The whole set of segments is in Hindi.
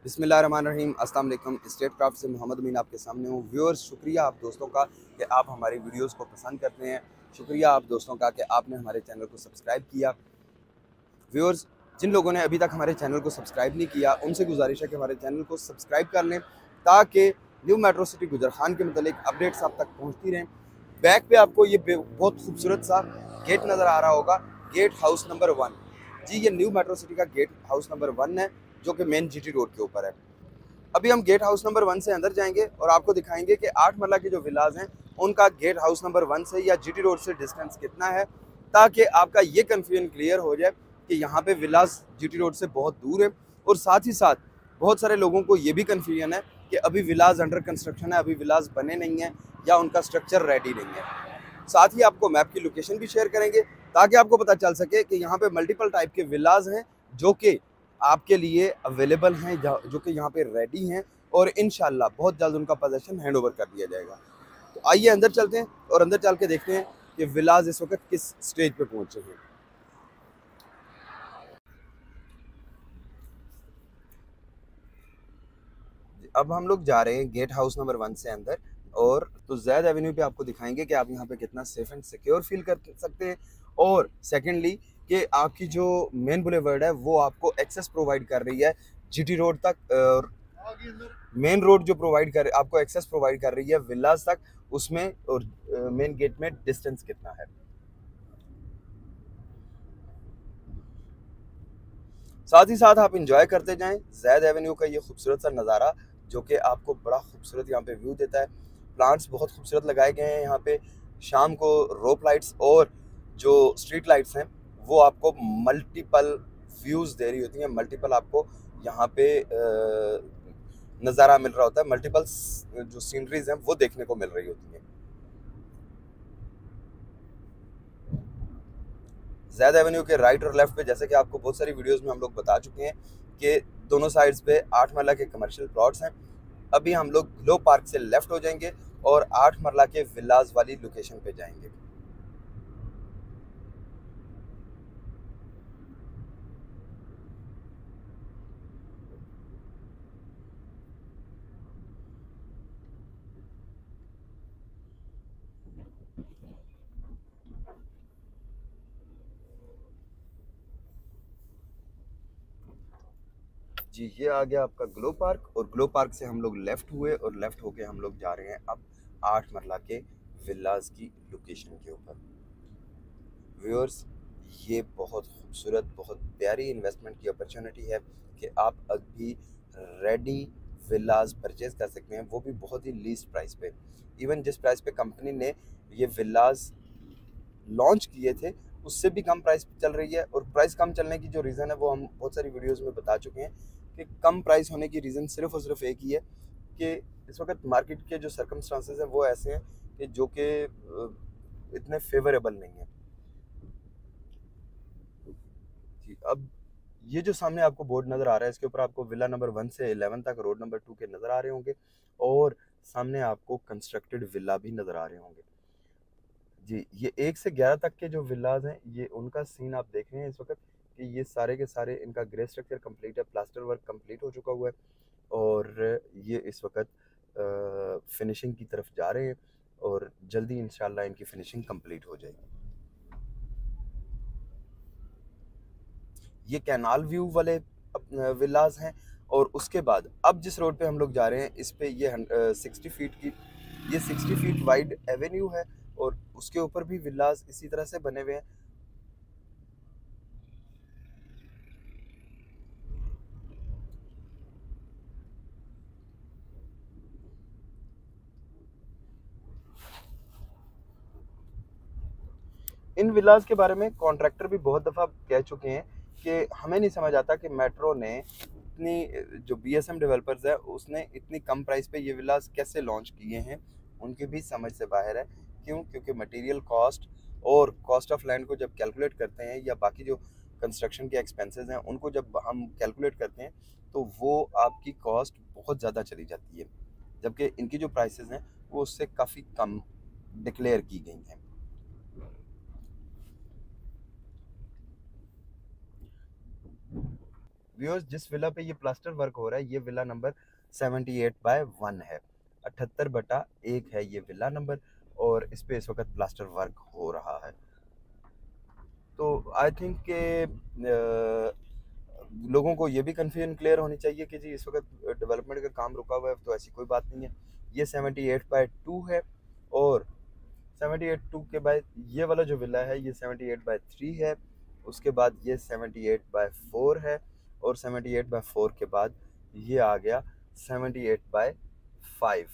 बिस्मिल्लाहिर्रहमानिर्रहीम। अस्सलाम वालेकुम। स्टेट क्राफ्ट से मोहम्मद अमीन आपके सामने हूँ। व्यूअर्स, शुक्रिया आप दोस्तों का कि आप हमारी वीडियोस को पसंद करते हैं। शुक्रिया आप दोस्तों का कि आपने हमारे चैनल को सब्सक्राइब किया। व्यूअर्स, जिन लोगों ने अभी तक हमारे चैनल को सब्सक्राइब नहीं किया उनसे गुजारिश है कि हमारे चैनल को सब्सक्राइब कर लें ताकि न्यू मेट्रो सिटी गुजर खान के मतलब अपडेट्स आप तक पहुँचती रहें। बैक पे आपको ये बहुत खूबसूरत सा गेट नज़र आ रहा होगा, गेट हाउस नंबर 1। जी, ये न्यू मेट्रो सिटी का गेट हाउस नंबर 1 है जो कि मेन जीटी रोड के ऊपर है। अभी हम गेट हाउस नंबर 1 से अंदर जाएंगे और आपको दिखाएंगे कि 8 मरला के जो विलाज हैं उनका गेट हाउस नंबर 1 से या जीटी रोड से डिस्टेंस कितना है, ताकि आपका ये कन्फ्यूजन क्लियर हो जाए कि यहाँ पे विलाज जीटी रोड से बहुत दूर है। और साथ ही साथ बहुत सारे लोगों को ये भी कन्फ्यूजन है कि अभी विलाज अंडर कंस्ट्रक्शन है, अभी विलाज बने नहीं हैं या उनका स्ट्रक्चर रेडी नहीं है। साथ ही आपको मैप की लोकेशन भी शेयर करेंगे ताकि आपको पता चल सके कि यहाँ पे मल्टीपल टाइप के विलाज हैं जो कि आपके लिए अवेलेबल हैं, जो कि यहाँ पे रेडी हैं और इंशाल्लाह बहुत जल्द उनका पोजेसन हैंड ओवर कर दिया जाएगा। तो आइए अंदर चलते हैं और अंदर चल के देखते हैं कि विलाज इस वक्त किस स्टेज पे पहुंचे हैं। अब हम लोग जा रहे हैं गेट हाउस नंबर 1 से अंदर, और तो जैद एवेन्यू पे आपको दिखाएंगे कि आप यहाँ पे कितना सेफ एंड सिक्योर फील कर सकते हैं। और सेकेंडली कि आपकी जो मेन बुलेवर्ड है वो आपको एक्सेस प्रोवाइड कर रही है जीटी रोड तक, और मेन रोड जो प्रोवाइड कर आपको एक्सेस प्रोवाइड कर रही है विलाज तक, उसमें और मेन गेट में डिस्टेंस कितना है। साथ ही साथ आप इंजॉय करते जाएं जैद एवेन्यू का ये खूबसूरत सा नज़ारा जो कि आपको बड़ा खूबसूरत यहाँ पे व्यू देता है। प्लांट्स बहुत खूबसूरत लगाए गए हैं यहाँ पे। शाम को रोप लाइट्स और जो स्ट्रीट लाइट्स हैं वो आपको मल्टीपल व्यूज़ दे रही होती हैं, मल्टीपल आपको यहाँ पे नज़ारा मिल रहा होता है, मल्टीपल जो सीनरीज हैं वो देखने को मिल रही होती हैं। जैद एवेन्यू के राइट और लेफ्ट पे, जैसे कि आपको बहुत सारी वीडियोस में हम लोग बता चुके हैं कि दोनों साइड्स पे 8 मरला के कमर्शियल प्लॉट्स हैं। अभी हम लोग ग्लो पार्क से लेफ्ट हो जाएंगे और 8 मरला के विलाज वाली लोकेशन पे जाएंगे। जी, ये आ गया आपका ग्लो पार्क, और ग्लो पार्क से हम लोग लेफ्ट हुए और लेफ्ट होके हम लोग जा रहे हैं अब 8 मरला के विलाज की लोकेशन के ऊपर। व्यूअर्स, ये बहुत खूबसूरत, बहुत प्यारी इन्वेस्टमेंट की अपॉर्चुनिटी है कि आप अभी रेडी विलाज परचेज कर सकते हैं, वो भी बहुत ही लीस्ट प्राइस पे। इवन जिस प्राइस पे कंपनी ने ये विलाज लॉन्च किए थे उससे भी कम प्राइस पे चल रही है। और प्राइस कम चलने की जो रीज़न है वो हम बहुत सारी वीडियोस में बता चुके हैं कि कम प्राइस होने की रीज़न सिर्फ और सिर्फ एक ही है कि इस वक्त मार्केट के जो सर्कमस्टांसेस हैं वो ऐसे हैं कि जो कि इतने फेवरेबल नहीं है। जी, अब ये जो सामने आपको बोर्ड नज़र आ रहा है इसके ऊपर आपको विला नंबर 1 से 11 तक रोड नंबर 2 के नज़र आ रहे होंगे, और सामने आपको कंस्ट्रक्टेड विला भी नज़र आ रहे होंगे। जी, ये 1 से 11 तक के जो विलाज हैं ये उनका सीन आप देख रहे हैं इस वक्त कि ये सारे के सारे इनका ग्रे स्ट्रक्चर कंप्लीट है, प्लास्टर वर्क कंप्लीट हो चुका हुआ है, और ये इस वक्त फिनिशिंग की तरफ जा रहे हैं और जल्दी इंशाल्लाह इनकी फिनिशिंग कंप्लीट हो जाएगी। ये कैनाल व्यू वाले विलाज हैं। और उसके बाद अब जिस रोड पे हम लोग जा रहे हैं इस पे ये 60 फीट की, ये 60 फीट वाइड एवेन्यू है, और उसके ऊपर भी विलाज इसी तरह से बने हुए हैं। इन विलाज के बारे में कॉन्ट्रैक्टर भी बहुत दफ़ा कह चुके हैं कि हमें नहीं समझ आता कि मेट्रो ने इतनी, जो बीएसएम डेवलपर्स है उसने इतनी कम प्राइस पे ये विलाज कैसे लॉन्च किए हैं। उनकी भी समझ से बाहर है। क्यों? क्योंकि मटेरियल कॉस्ट और कॉस्ट ऑफ लैंड को जब कैलकुलेट करते हैं या बाकी जो कंस्ट्रक्शन के एक्सपेंसेस हैं उनको जब हम कैलकुलेट करते हैं तो वो आपकी कॉस्ट बहुत ज़्यादा चली जाती है, जबकि इनकी जो प्राइसेस हैं वो उससे काफ़ी कम डिक्लेयर की गई हैं। व्यूअर्स, जिस विला पे ये प्लास्टर वर्क हो रहा है, ये विला नंबर 78/1 है, 78/1 है ये विला नंबर, और इस पे इस वक्त प्लास्टर वर्क हो रहा है। तो आई थिंक के लोगों को ये भी कन्फ्यूजन क्लियर होनी चाहिए कि जी इस वक्त डेवलपमेंट का काम रुका हुआ है, तो ऐसी कोई बात नहीं है। ये 78/2 है, और 78/2 के बाद ये वाला जो विला है ये 78/3 है, उसके बाद ये 78/4 है, और 78/4 के बाद ये आ गया 78/5।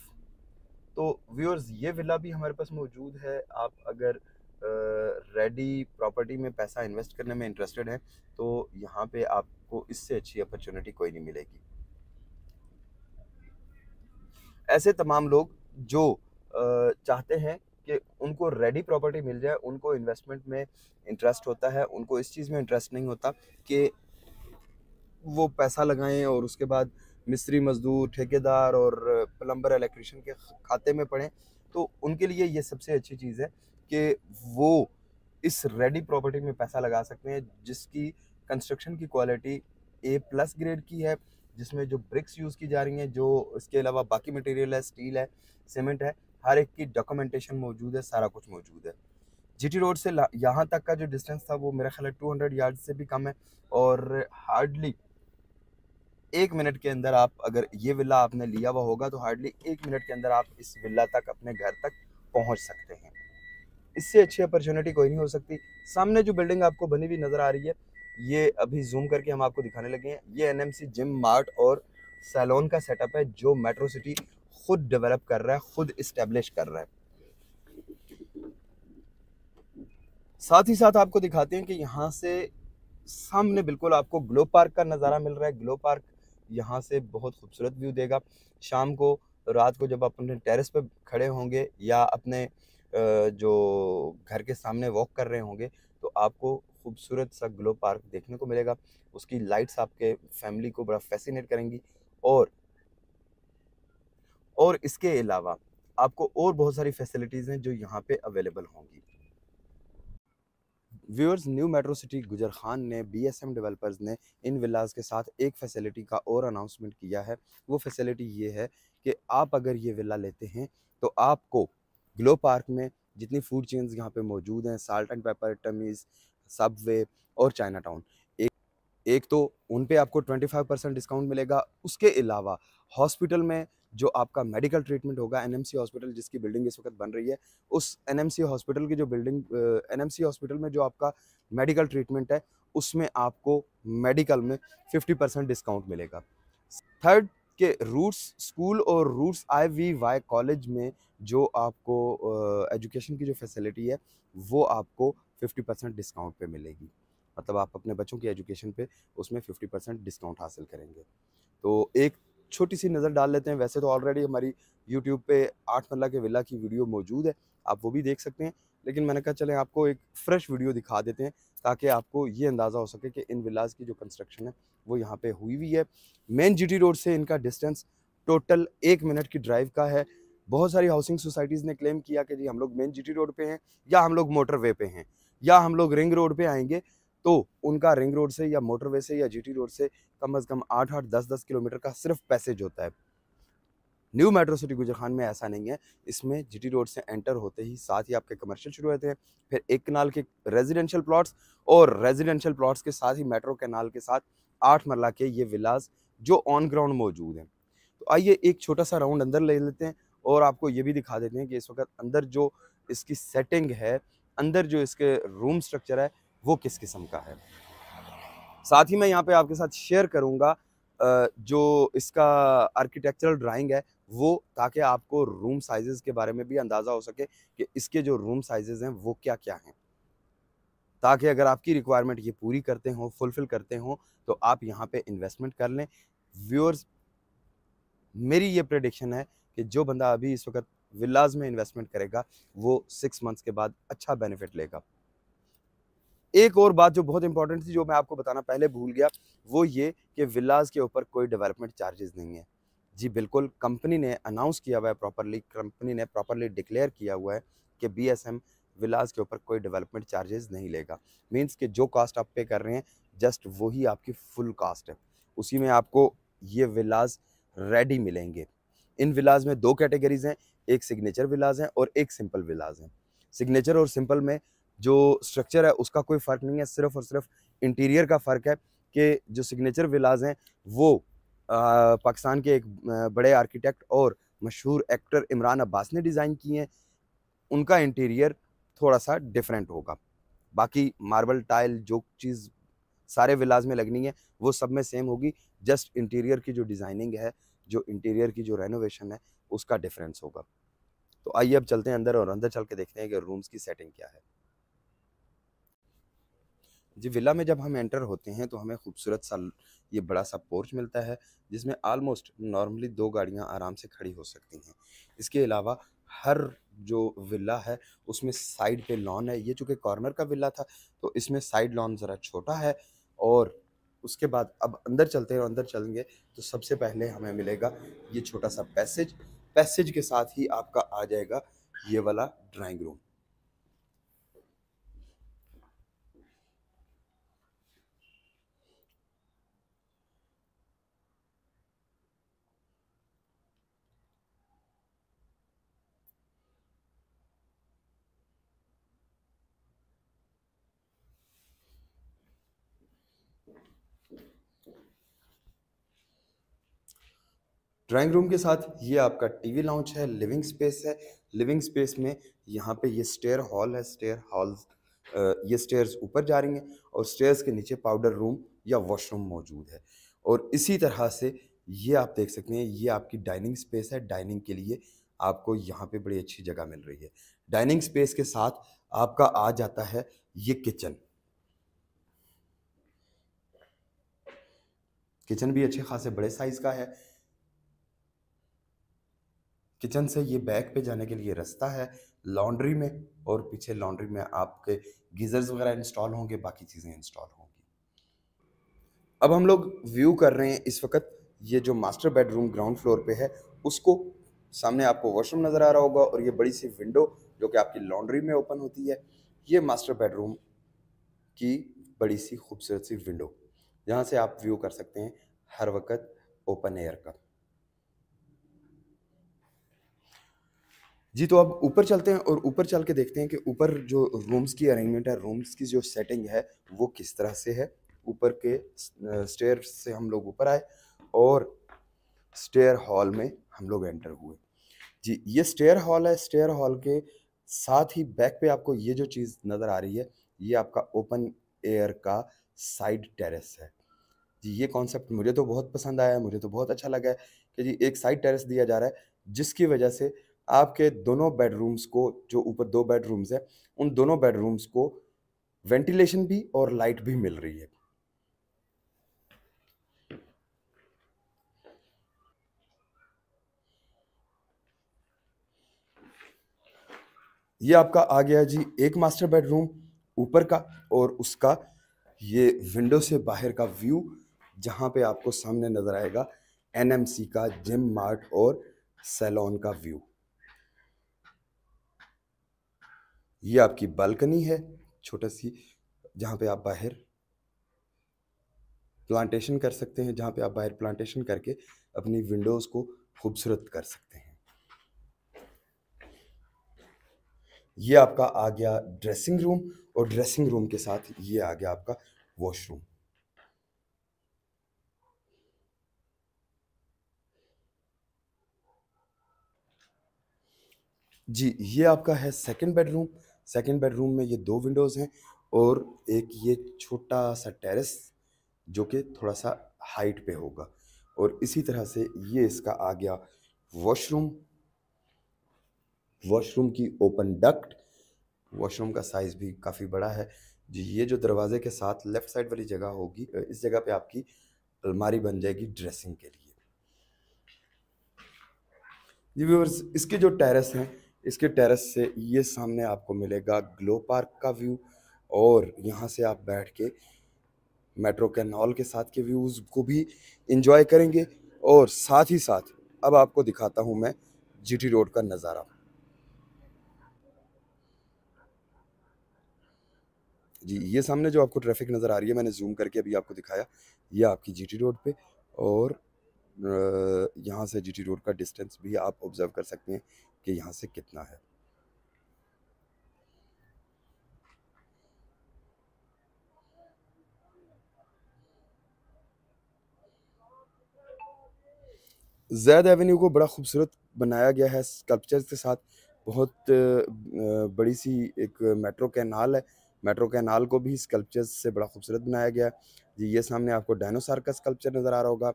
तो व्यूअर्स, ये विला भी हमारे पास मौजूद है। आप अगर रेडी प्रॉपर्टी में पैसा इन्वेस्ट करने में इंटरेस्टेड हैं, तो यहाँ पे आपको इससे अच्छी अपॉर्चुनिटी कोई नहीं मिलेगी। ऐसे तमाम लोग जो चाहते हैं कि उनको रेडी प्रॉपर्टी मिल जाए, उनको इन्वेस्टमेंट में इंटरेस्ट होता है, उनको इस चीज़ में इंटरेस्ट नहीं होता कि वो पैसा लगाएं और उसके बाद मिस्त्री मजदूर ठेकेदार और प्लम्बर इलेक्ट्रिशियन के खाते में पड़ें, तो उनके लिए ये सबसे अच्छी चीज़ है कि वो इस रेडी प्रॉपर्टी में पैसा लगा सकते हैं, जिसकी कंस्ट्रक्शन की क्वालिटी A+ ग्रेड की है, जिसमें जो ब्रिक्स यूज़ की जा रही हैं, जो इसके अलावा बाकी मटेरियल है, स्टील है, सीमेंट है, हर एक की डॉक्यूमेंटेशन मौजूद है, सारा कुछ मौजूद है। जीटी रोड से यहाँ तक का जो डिस्टेंस था वो मेरा ख्याल है 200 यार्ड से भी कम है, और हार्डली 1 मिनट के अंदर आप, अगर ये विला आपने लिया हुआ होगा तो हार्डली 1 मिनट के अंदर आप इस विला तक, अपने घर तक पहुंच सकते हैं। इससे अच्छी अपॉर्चुनिटी कोई नहीं हो सकती। सामने जो बिल्डिंग आपको बनी हुई नज़र आ रही है, ये अभी जूम करके हम आपको दिखाने लगे हैं। ये एनएमसी जिम, मार्ट और सैलून का सेटअप है, जो मेट्रो सिटी खुद डेवलप कर रहा है, खुद इस्टेब्लिश कर रहा है। साथ ही साथ आपको दिखाते हैं कि यहाँ से सामने बिल्कुल आपको ग्लो पार्क का नज़ारा मिल रहा है। ग्लो पार्क यहाँ से बहुत खूबसूरत व्यू देगा। शाम को, रात को जब आप अपने टेरेस पे खड़े होंगे या अपने जो घर के सामने वॉक कर रहे होंगे, तो आपको खूबसूरत सा ग्लो पार्क देखने को मिलेगा। उसकी लाइट्स आपके फैमिली को बड़ा फैसिनेट करेंगी, और इसके अलावा आपको और बहुत सारी फैसिलिटीज़ हैं जो यहाँ पे अवेलेबल होंगी। व्यूअर्स, न्यू मेट्रो सिटी गुजर खान ने, BSM डेवलपर्स ने इन विलास के साथ एक फैसिलिटी का और अनाउंसमेंट किया है। वो फैसिलिटी ये है कि आप अगर ये विला लेते हैं तो आपको ग्लो पार्क में जितनी फूड चेन्स यहाँ पे मौजूद हैं, साल्ट एंड पेपर, टमीज़, सबवे और चाइना टाउन, एक तो उन पे आपको 25% डिस्काउंट मिलेगा। उसके अलावा हॉस्पिटल में जो आपका मेडिकल ट्रीटमेंट होगा, एनएमसी हॉस्पिटल जिसकी बिल्डिंग इस वक्त बन रही है, उस एनएमसी हॉस्पिटल की जो बिल्डिंग, एनएमसी हॉस्पिटल में जो आपका मेडिकल ट्रीटमेंट है, उसमें आपको मेडिकल में 50% डिस्काउंट मिलेगा। थर्ड, के रूट्स स्कूल और रूट्स IVY कॉलेज में जो आपको एजुकेशन की जो फैसिलिटी है, वो आपको 50% डिस्काउंट पे मिलेगी। मतलब आप अपने बच्चों की एजुकेशन पे उसमें 50% डिस्काउंट हासिल करेंगे। तो एक छोटी सी नज़र डाल लेते हैं। वैसे तो ऑलरेडी हमारी यूट्यूब पे 8 मरला के विला की वीडियो मौजूद है, आप वो भी देख सकते हैं, लेकिन मैंने कहा चलें आपको एक फ़्रेश वीडियो दिखा देते हैं, ताकि आपको ये अंदाज़ा हो सके कि इन विलास की जो कंस्ट्रक्शन है वो यहाँ पे हुई हुई है। मेन GT रोड से इनका डिस्टेंस टोटल 1 मिनट की ड्राइव का है। बहुत सारी हाउसिंग सोसाइटीज़ ने क्लेम किया कि जी हम लोग मेन GT रोड पे हैं, या हम लोग मोटरवे पे हैं, या हम लोग रिंग रोड पे आएंगे, तो उनका रिंग रोड से या मोटरवे से या GT रोड से कम से कम 8-8, 10-10 किलोमीटर का सिर्फ पैसेज होता है। न्यू मेट्रो सिटी गुजरखान में ऐसा नहीं है। इसमें GT रोड से एंटर होते ही साथ ही आपके कमर्शियल शुरू होते हैं, फिर एक कनाल के रेजिडेंशियल प्लॉट्स, और रेजिडेंशियल प्लॉट्स के साथ ही मेट्रो कैनाल के साथ 8 मरला के ये विलास जो ऑन ग्राउंड मौजूद हैं। तो आइए एक छोटा सा राउंड अंदर ले लेते हैं, और आपको ये भी दिखा देते हैं कि इस वक्त अंदर जो इसकी सेटिंग है, अंदर जो इसके रूम स्ट्रक्चर है, वो किस किस्म का है। साथ ही मैं यहाँ पे आपके साथ शेयर करूँगा जो इसका आर्किटेक्चरल ड्राइंग है वो, ताकि आपको रूम साइजेस के बारे में भी अंदाज़ा हो सके कि इसके जो रूम साइजेस हैं वो क्या क्या हैं, ताकि अगर आपकी रिक्वायरमेंट ये पूरी करते हों, फुलफ़िल करते हों, तो आप यहाँ पे इन्वेस्टमेंट कर लें। व्यूअर्स, मेरी ये प्रेडिक्शन है कि जो बंदा अभी इस वक्त विलाज में इन्वेस्टमेंट करेगा, वो 6 मंथ्स के बाद अच्छा बेनिफिट लेगा। एक और बात जो बहुत इंपॉर्टेंट थी, जो मैं आपको बताना पहले भूल गया, वो ये कि विलाज के ऊपर कोई डेवलपमेंट चार्जेस नहीं है। जी बिल्कुल, कंपनी ने अनाउंस किया हुआ है प्रॉपरली, कंपनी ने प्रॉपरली डिक्लेयर किया हुआ है कि BSM विलाज के ऊपर कोई डेवलपमेंट चार्जेस नहीं लेगा। मींस कि जो कॉस्ट आप पे कर रहे हैं, जस्ट वही आपकी फुल कॉस्ट है। उसी में आपको ये विलाज रेडी मिलेंगे। इन विलाज में दो कैटेगरीज हैं, एक सिग्नेचर विलाज है और एक सिंपल विलाज है। सिग्नेचर और सिंपल में जो स्ट्रक्चर है उसका कोई फ़र्क नहीं है, सिर्फ और सिर्फ इंटीरियर का फ़र्क है कि जो सिग्नेचर विलाज हैं वो पाकिस्तान के एक बड़े आर्किटेक्ट और मशहूर एक्टर इमरान अब्बास ने डिज़ाइन किए हैं। उनका इंटीरियर थोड़ा सा डिफरेंट होगा। बाकी मार्बल टाइल जो चीज़ सारे विलाज में लगनी है वो सब में सेम होगी, जस्ट इंटीरियर की जो डिज़ाइनिंग है, जो इंटीरियर की जो रेनोवेशन है, उसका डिफरेंस होगा। तो आइए अब चलते हैं अंदर और अंदर चल के देखते हैं कि रूम्स की सेटिंग क्या है। जी, विला में जब हम एंटर होते हैं तो हमें खूबसूरत सा ये बड़ा सा पोर्च मिलता है, जिसमें ऑलमोस्ट नॉर्मली 2 गाड़ियाँ आराम से खड़ी हो सकती हैं। इसके अलावा हर जो विला है उसमें साइड पे लॉन है। ये चूँकि कॉर्नर का विला था तो इसमें साइड लॉन ज़रा छोटा है। और उसके बाद अब अंदर चलते हैं और अंदर चलेंगे तो सबसे पहले हमें मिलेगा ये छोटा सा पैसेज। पैसेज के साथ ही आपका आ जाएगा ये वाला ड्राइंग रूम। ड्राइंग रूम के साथ ये आपका टीवी लाउंज है, लिविंग स्पेस है। लिविंग स्पेस में यहाँ पे ये स्टेयर हॉल है। स्टेयर हॉल्स ये स्टेयर्स ऊपर जा रही हैं और स्टेयर्स के नीचे पाउडर रूम या वॉशरूम मौजूद है। और इसी तरह से ये आप देख सकते हैं, ये आपकी डाइनिंग स्पेस है। डाइनिंग के लिए आपको यहाँ पे बड़ी अच्छी जगह मिल रही है। डाइनिंग स्पेस के साथ आपका आ जाता है ये किचन। किचन भी अच्छे खासे बड़े साइज का है। किचन से ये बैक पे जाने के लिए रास्ता है लॉन्ड्री में, और पीछे लॉन्ड्री में आपके गीजर्स वगैरह इंस्टॉल होंगे, बाकी चीज़ें इंस्टॉल होंगी। अब हम लोग व्यू कर रहे हैं इस वक्त ये जो मास्टर बेडरूम ग्राउंड फ्लोर पे है उसको। सामने आपको वॉशरूम नज़र आ रहा होगा और ये बड़ी सी विंडो जो कि आपकी लॉन्ड्री में ओपन होती है, ये मास्टर बेडरूम की बड़ी सी खूबसूरत सी विंडो, जहाँ से आप व्यू कर सकते हैं हर वक्त ओपन एयर का। जी, तो अब ऊपर चलते हैं और ऊपर चल के देखते हैं कि ऊपर जो रूम्स की अरेंजमेंट है, रूम्स की जो सेटिंग है वो किस तरह से है। ऊपर के स्टेयर से हम लोग ऊपर आए और स्टेयर हॉल में हम लोग एंटर हुए। जी, ये स्टेयर हॉल है। स्टेयर हॉल के साथ ही बैक पे आपको ये जो चीज़ नज़र आ रही है, ये आपका ओपन एयर का साइड टेरेस है। जी, ये कॉन्सेप्ट मुझे तो बहुत पसंद आया है, मुझे तो बहुत अच्छा लगा है कि जी एक साइड टेरेस दिया जा रहा है, जिसकी वजह से आपके दोनों बेडरूम्स को, जो ऊपर 2 बेडरूम्स हैं, उन दोनों बेडरूम्स को वेंटिलेशन भी और लाइट भी मिल रही है। ये आपका आ गया जी एक मास्टर बेडरूम ऊपर का, और उसका ये विंडो से बाहर का व्यू, जहाँ पे आपको सामने नज़र आएगा एनएमसी का जिम मार्ट और सैलून का व्यू। ये आपकी बालकनी है छोटा सी, जहाँ पे आप बाहर प्लांटेशन कर सकते हैं, जहाँ पे आप बाहर प्लांटेशन करके अपनी विंडोज़ को खूबसूरत कर सकते हैं। ये आपका आ गया ड्रेसिंग रूम, और ड्रेसिंग रूम के साथ ये आ गया आपका वॉशरूम। जी, ये आपका है सेकंड बेडरूम। सेकंड बेडरूम में ये 2 विंडोज़ हैं और एक ये छोटा-सा टेरेस जो कि थोड़ा-सा हाइट पे होगा, और इसी तरह से ये इसका आ गया वॉशरूम। वॉशरूम की ओपन डक्ट, वॉशरूम का साइज़ भी काफ़ी बड़ा है। जी, ये जो दरवाजे के साथ लेफ़्ट साइड वाली जगह होगी, इस जगह पे आपकी अलमारी बन जाएगी ड्रेसिंग के लिए। जी व्यूअर्स, इसके जो टेरेस हैं, इसके टेरेस से ये सामने आपको मिलेगा ग्लो पार्क का व्यू, और यहाँ से आप बैठ के मेट्रो कैनाल के साथ के व्यूज़ को भी एंजॉय करेंगे। और साथ ही साथ अब आपको दिखाता हूँ मैं जीटी रोड का नज़ारा। जी, ये सामने जो आपको ट्रैफिक नज़र आ रही है, मैंने ज़ूम करके अभी आपको दिखाया, ये आपकी जीटी रोड पे, और यहाँ से जीटी रोड का डिस्टेंस भी आप ऑब्ज़र्व कर सकते हैं कि यहाँ से कितना है। ज़ैद एवेन्यू को बड़ा खूबसूरत बनाया गया है स्कल्पचर्स के साथ। बहुत बड़ी सी एक मेट्रो कैनाल है। मेट्रो कैनाल को भी स्कल्पचर्स से बड़ा खूबसूरत बनाया गया है। जी, ये सामने आपको डायनासोर का स्कल्पचर नज़र आ रहा होगा।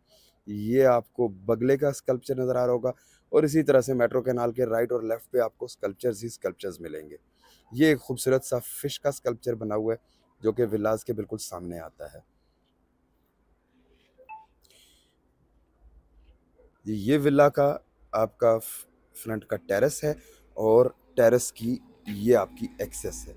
ये आपको बगले का स्कल्पचर नज़र आ रहा होगा, और इसी तरह से मेट्रो कैनाल के राइट और लेफ्ट पे आपको स्कल्पचर्स ही स्कल्पचर्स मिलेंगे। ये एक खूबसूरत सा फिश का स्कल्पचर बना हुआ है, जो कि विलास के बिल्कुल सामने आता है। जी, ये विला का आपका फ्रंट का टेरेस है, और टेरेस की ये आपकी एक्सेस है।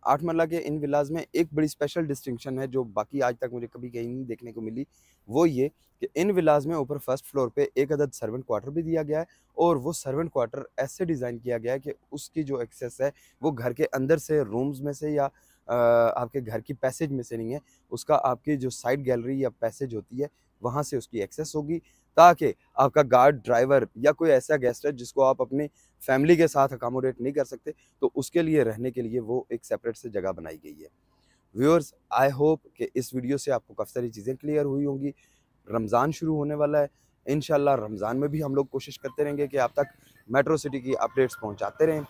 8 मरला के इन विलाज़ में एक बड़ी स्पेशल डिस्टिंक्शन है, जो बाकी आज तक मुझे कभी कहीं नहीं देखने को मिली। वो ये कि इन विलाज़ में ऊपर फर्स्ट फ्लोर पे एक अदद सर्वेंट क्वार्टर भी दिया गया है, और वो सर्वेंट क्वार्टर ऐसे डिज़ाइन किया गया है कि उसकी जो एक्सेस है वो घर के अंदर से रूम्स में से या आपके घर की पैसेज में से नहीं है। उसका आपकी जो साइड गैलरी या पैसेज होती है, वहाँ से उसकी एक्सेस होगी, ताकि आपका गार्ड, ड्राइवर या कोई ऐसा गेस्ट है जिसको आप अपनी फैमिली के साथ अकोमोडेट नहीं कर सकते, तो उसके लिए रहने के लिए वो एक सेपरेट से जगह बनाई गई है। व्यूअर्स, आई होप कि इस वीडियो से आपको काफ़ी सारी चीज़ें क्लियर हुई होंगी। रमज़ान शुरू होने वाला है। इंशाल्लाह रमज़ान में भी हम लोग कोशिश करते रहेंगे कि आप तक मेट्रो सिटी की अपडेट्स पहुंचाते रहें।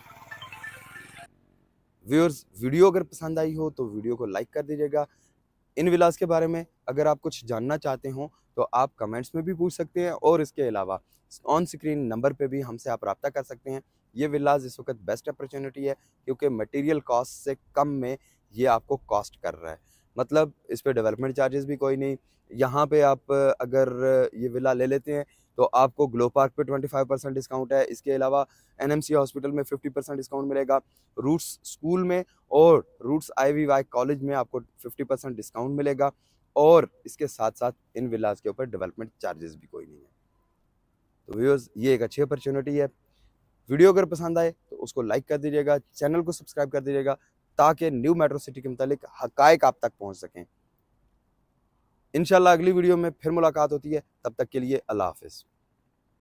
व्यूअर्स, वीडियो अगर पसंद आई हो तो वीडियो को लाइक कर दीजिएगा। इन विलास के बारे में अगर आप कुछ जानना चाहते हो तो आप कमेंट्स में भी पूछ सकते हैं, और इसके अलावा ऑन स्क्रीन नंबर पे भी हमसे आप रब्ता कर सकते हैं। ये विलास इस वक्त बेस्ट अपॉर्चुनिटी है, क्योंकि मटेरियल कॉस्ट से कम में ये आपको कॉस्ट कर रहा है। मतलब इस पे डेवलपमेंट चार्जेस भी कोई नहीं। यहाँ पे आप अगर ये विला ले लेते हैं तो आपको ग्लो पार्क पे 25% डिस्काउंट है। इसके अलावा एनएमसी हॉस्पिटल में 50% डिस्काउंट मिलेगा। रूट्स स्कूल में और रूट्स आईवीवाई कॉलेज में आपको 50% डिस्काउंट मिलेगा, और इसके साथ साथ इन विलास के ऊपर डेवलपमेंट चार्जेस भी कोई नहीं है। तो व्यूअर्स, ये एक अच्छी अपॉर्चुनिटी है। वीडियो अगर पसंद आए तो उसको लाइक कर दीजिएगा, चैनल को सब्सक्राइब कर दीजिएगा, ताकि न्यू मेट्रो सिटी के मुतालिक हकायक आप तक पहुंच सकें। इंशाल्लाह अगली वीडियो में फिर मुलाकात होती है। तब तक के लिए अल्लाह हाफिज़।